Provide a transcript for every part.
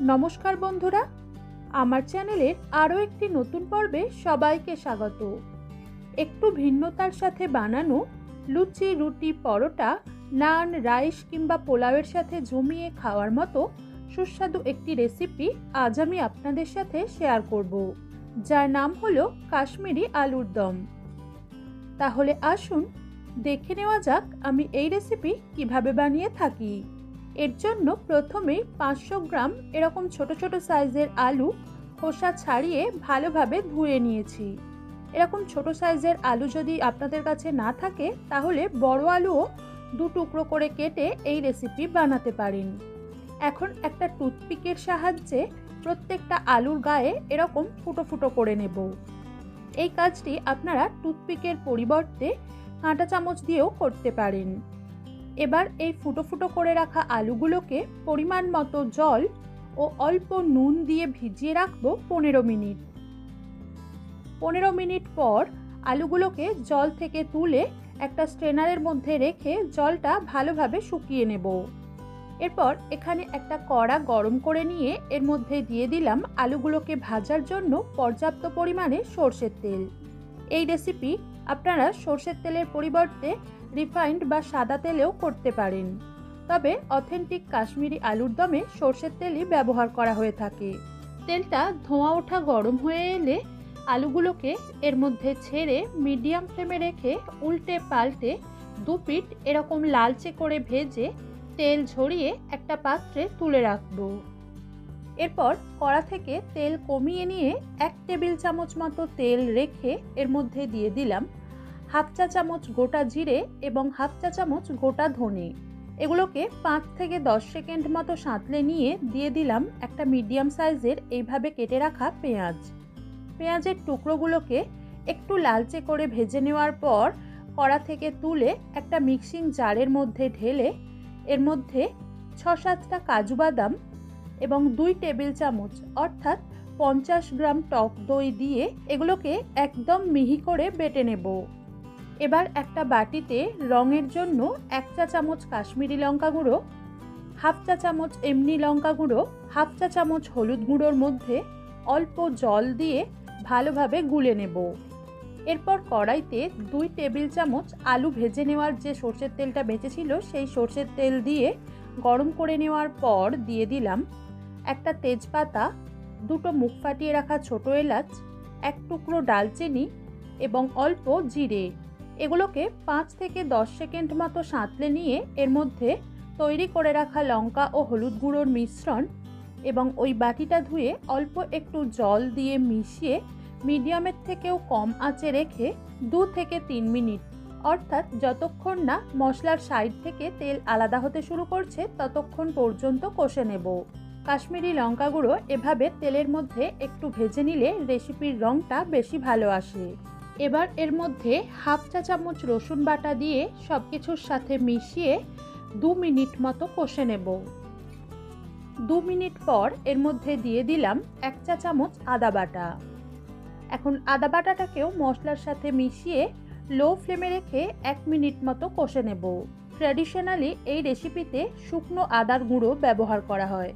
নমস্কার বন্ধুরা, আমার চ্যানেলের আরও একটি নতুন পর্বে সবাইকে স্বাগত। একটু ভিন্নতার সাথে বানানো লুচি, রুটি, পরোটা, নান, রাইস কিংবা পোলাওয়ের সাথে জমিয়ে খাওয়ার মতো সুস্বাদু একটি রেসিপি আজ আমি আপনাদের সাথে শেয়ার করব, যার নাম হলো কাশ্মীরি আলুর দম। তাহলে আসুন দেখে নেওয়া যাক আমি এই রেসিপি কিভাবে বানিয়ে থাকি। এর জন্য প্রথমেই 500 গ্রাম এরকম ছোট ছোট সাইজের আলু খোসা ছাড়িয়ে ভালোভাবে ধুয়ে নিয়েছি। এরকম ছোট সাইজের আলু যদি আপনাদের কাছে না থাকে তাহলে বড় আলুও 2 টুকরো করে কেটে এই রেসিপি বানাতে পারেন। এখন একটা টুথপিকের সাহায্যে প্রত্যেকটা আলুর গায়ে এরকম ফুটো ফুটো করে নেব। এই কাজটি আপনারা টুথপিকের পরিবর্তে কাঁটা চামচ দিয়েও করতে পারেন। এবার এই ফুটো ফুটো করে রাখা আলুগুলোকে পরিমাণ মতো জল ও অল্প নুন দিয়ে ভিজিয়ে রাখবো 15 মিনিট। 15 মিনিট পর আলুগুলোকে জল থেকে তুলে একটা স্ট্রেনারের মধ্যে রেখে জলটা ভালোভাবে শুকিয়ে নেব। এরপর এখানে একটা কড়া গরম করে নিয়ে এর মধ্যে দিয়ে দিলাম আলুগুলোকে ভাজার জন্য পর্যাপ্ত পরিমাণে সরষের তেল। এই রেসিপি আপনারা সরষের তেলের পরিবর্তে রিফাইন্ড বা সাদা তেলেও করতে পারেন, তবে অথেন্টিক কাশ্মীরি আলুর দমে সরষের তেলই ব্যবহার করা হয়ে থাকে। তেলটা ধোঁয়া ওঠা গরম হয়ে এলে আলুগুলোকে এর মধ্যে ছেড়ে মিডিয়াম ফ্লেমে রেখে উল্টে পাল্টে 2 পিঠ এরকম লালচে করে ভেজে তেল ঝরিয়ে একটা পাত্রে তুলে রাখবো। এরপর কড়া থেকে তেল কমিয়ে নিয়ে 1 টেবিল চামচ মতো তেল রেখে এর মধ্যে দিয়ে দিলাম হাফ চা চামচ গোটা জিরে এবং হাফ চা চামচ গোটা ধনে। এগুলোকে 5 থেকে 10 সেকেন্ড মতো সাঁতলে নিয়ে দিয়ে দিলাম একটা মিডিয়াম সাইজের এইভাবে কেটে রাখা পেঁয়াজ। পেঁয়াজের টুকরোগুলোকে একটু লালচে করে ভেজে নেওয়ার পর কড়া থেকে তুলে একটা মিক্সিং জারের মধ্যে ঢেলে এর মধ্যে 6-7টা কাজু বাদাম এবং 2 টেবিল চামচ অর্থাৎ 50 গ্রাম টক দই দিয়ে এগুলোকে একদম মিহি করে বেটে নেব। এবার একটা বাটিতে রঙের জন্য 1 চা চামচ কাশ্মীরি লঙ্কা গুঁড়ো, হাফ চা চামচ এমনি লঙ্কা গুঁড়ো, হাফ চা চামচ হলুদ গুঁড়োর মধ্যে অল্প জল দিয়ে ভালোভাবে গুলে নেব। এরপর কড়াইতে 2 টেবিল চামচ আলু ভেজে নেওয়ার যে সরষের তেলটা বেঁচেছিল সেই সরষের তেল দিয়ে গরম করে নেওয়ার পর দিয়ে দিলাম একটা তেজপাতা, 2টো মুখ ফাটিয়ে রাখা ছোট এলাচ, 1 টুকরো ডালচিনি এবং অল্প জিরে। এগুলোকে 5 থেকে 10 সেকেন্ড মতো সাঁতলে নিয়ে এর মধ্যে তৈরি করে রাখা লঙ্কা ও হলুদ গুঁড়োর মিশ্রণ এবং ওই বাটিটা ধুয়ে অল্প একটু জল দিয়ে মিশিয়ে মিডিয়ামের থেকেও কম আঁচে রেখে 2 থেকে 3 মিনিট অর্থাৎ যতক্ষণ না মশলার সাইড থেকে তেল আলাদা হতে শুরু করছে ততক্ষণ পর্যন্ত কষে নেব। কাশ্মীরি লঙ্কা গুঁড়ো এভাবে তেলের মধ্যে একটু ভেজে নিলে রেসিপির রঙটা বেশি ভালো আসে। এবার এর মধ্যে হাফ চা চামচ রসুন বাটা দিয়ে সব কিছুর সাথে মিশিয়ে 2 মিনিট মতো কষে নেব। 2 মিনিট পর এর মধ্যে দিয়ে দিলাম 1 চা চামচ আদা বাটা। এখন আদা বাটাটাকেও মশলার সাথে মিশিয়ে লো ফ্লেমে রেখে 1 মিনিট মতো কষে নেব। ট্র্যাডিশনালি এই রেসিপিতে শুকনো আদার গুঁড়ো ব্যবহার করা হয়,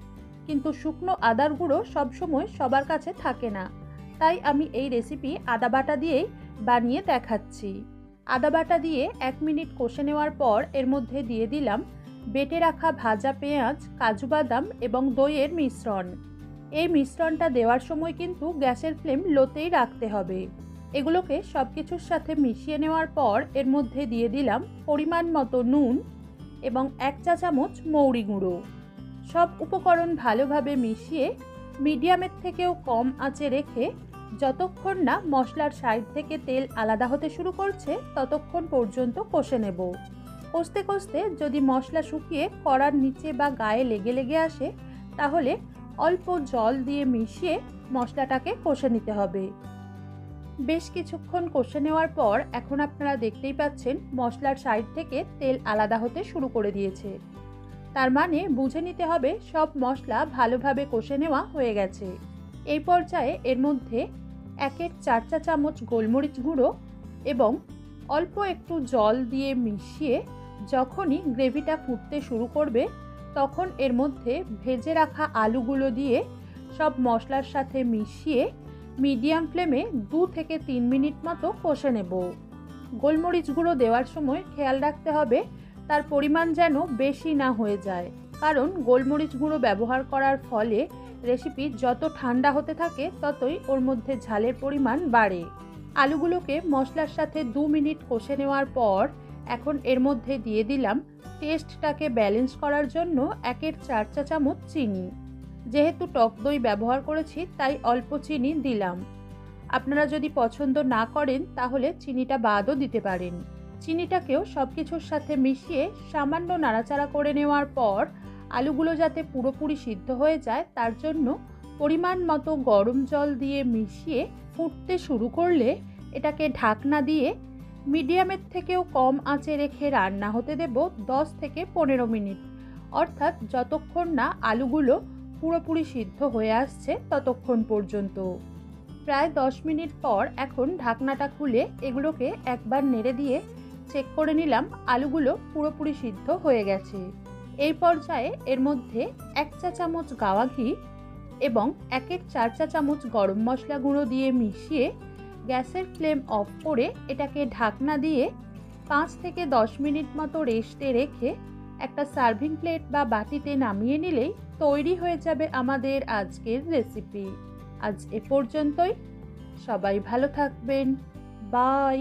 কিন্তু শুকনো আদার গুঁড়ো সবসময় সবার কাছে থাকে না, তাই আমি এই রেসিপি আদা বাটা দিয়েই বানিয়ে দেখাচ্ছি। আদা বাটা দিয়ে 1 মিনিট কষে নেওয়ার পর এর মধ্যে দিয়ে দিলাম বেটে রাখা ভাজা পেঁয়াজ, কাজু বাদাম এবং দইয়ের মিশ্রণ। এই মিশ্রণটা দেওয়ার সময় কিন্তু গ্যাসের ফ্লেম লোতেই রাখতে হবে। এগুলোকে সব কিছুর সাথে মিশিয়ে নেওয়ার পর এর মধ্যে দিয়ে দিলাম পরিমাণ মতো নুন এবং 1 চা চামচ মৌরি গুঁড়ো। সব উপকরণ ভালোভাবে মিশিয়ে মিডিয়ামের থেকেও কম আঁচে রেখে যতক্ষণ না মশলার সাইড থেকে তেল আলাদা হতে শুরু করছে ততক্ষণ পর্যন্ত কষে নেব। কষতে কষতে যদি মশলা শুকিয়ে কড়ার নিচে বা গায়ে লেগে লেগে আসে তাহলে অল্প জল দিয়ে মিশিয়ে মশলাটাকে কষে নিতে হবে। বেশ কিছুক্ষণ কষে নেওয়ার পর এখন আপনারা দেখতেই পাচ্ছেন মশলার সাইড থেকে তেল আলাদা হতে শুরু করে দিয়েছে। তার মানে বুঝে নিতে হবে সব মশলা ভালোভাবে কষে নেওয়া হয়ে গেছে। এই পর্যায়ে এর মধ্যে 1/4 চা চামচ গোলমরিচ গুঁড়ো এবং অল্প একটু জল দিয়ে মিশিয়ে যখনই গ্রেভিটা ফুটতে শুরু করবে তখন এর মধ্যে ভেজে রাখা আলুগুলো দিয়ে সব মশলার সাথে মিশিয়ে মিডিয়াম ফ্লেমে 2 থেকে 3 মিনিট মতো কষে নেব। গোলমরিচ গুঁড়ো দেওয়ার সময় খেয়াল রাখতে হবে তার পরিমাণ যেন বেশি না হয়ে যায়, কারণ গোলমরিচ গুঁড়ো ব্যবহার করার ফলে রেসিপি যত ঠান্ডা হতে থাকে ততই ওর মধ্যে ঝালের পরিমাণ বাড়ে। আলুগুলোকে মশলার সাথে 2 মিনিট কষে নেওয়ার পর এখন এর মধ্যে দিয়ে দিলাম টেস্টটাকে ব্যালেন্স করার জন্য 1/4 চা চামচ চিনি। যেহেতু টক দই ব্যবহার করেছি তাই অল্প চিনি দিলাম। আপনারা যদি পছন্দ না করেন তাহলে চিনিটা বাদও দিতে পারেন। চিনিটাকেও সব কিছুর সাথে মিশিয়ে সামান্য নাড়াচাড়া করে নেওয়ার পর আলুগুলো যাতে পুরোপুরি সিদ্ধ হয়ে যায় তার জন্য পরিমাণ মতো গরম জল দিয়ে মিশিয়ে ফুটতে শুরু করলে এটাকে ঢাকনা দিয়ে মিডিয়ামের থেকেও কম আঁচে রেখে রান্না হতে দেব 10 থেকে 15 মিনিট, অর্থাৎ যতক্ষণ না আলুগুলো পুরোপুরি সিদ্ধ হয়ে আসছে ততক্ষণ পর্যন্ত। প্রায় 10 মিনিট পর এখন ঢাকনাটা খুলে এগুলোকে একবার নেড়ে দিয়ে চেক করে নিলাম আলুগুলো পুরোপুরি সিদ্ধ হয়ে গেছে। এই পর্যায়ে এর মধ্যে 1 চা চামচ গাওয়া ঘি এবং 1/4 চা চামচ গরম মশলা গুঁড়ো দিয়ে মিশিয়ে গ্যাসের ফ্লেম অফ করে এটাকে ঢাকনা দিয়ে 5 থেকে 10 মিনিট মতো রেস্টে রেখে একটা সার্ভিং প্লেট বা বাটিতে নামিয়ে নিলেই তৈরি হয়ে যাবে আমাদের আজকের রেসিপি। আজ এ পর্যন্তই। সবাই ভালো থাকবেন। বাই।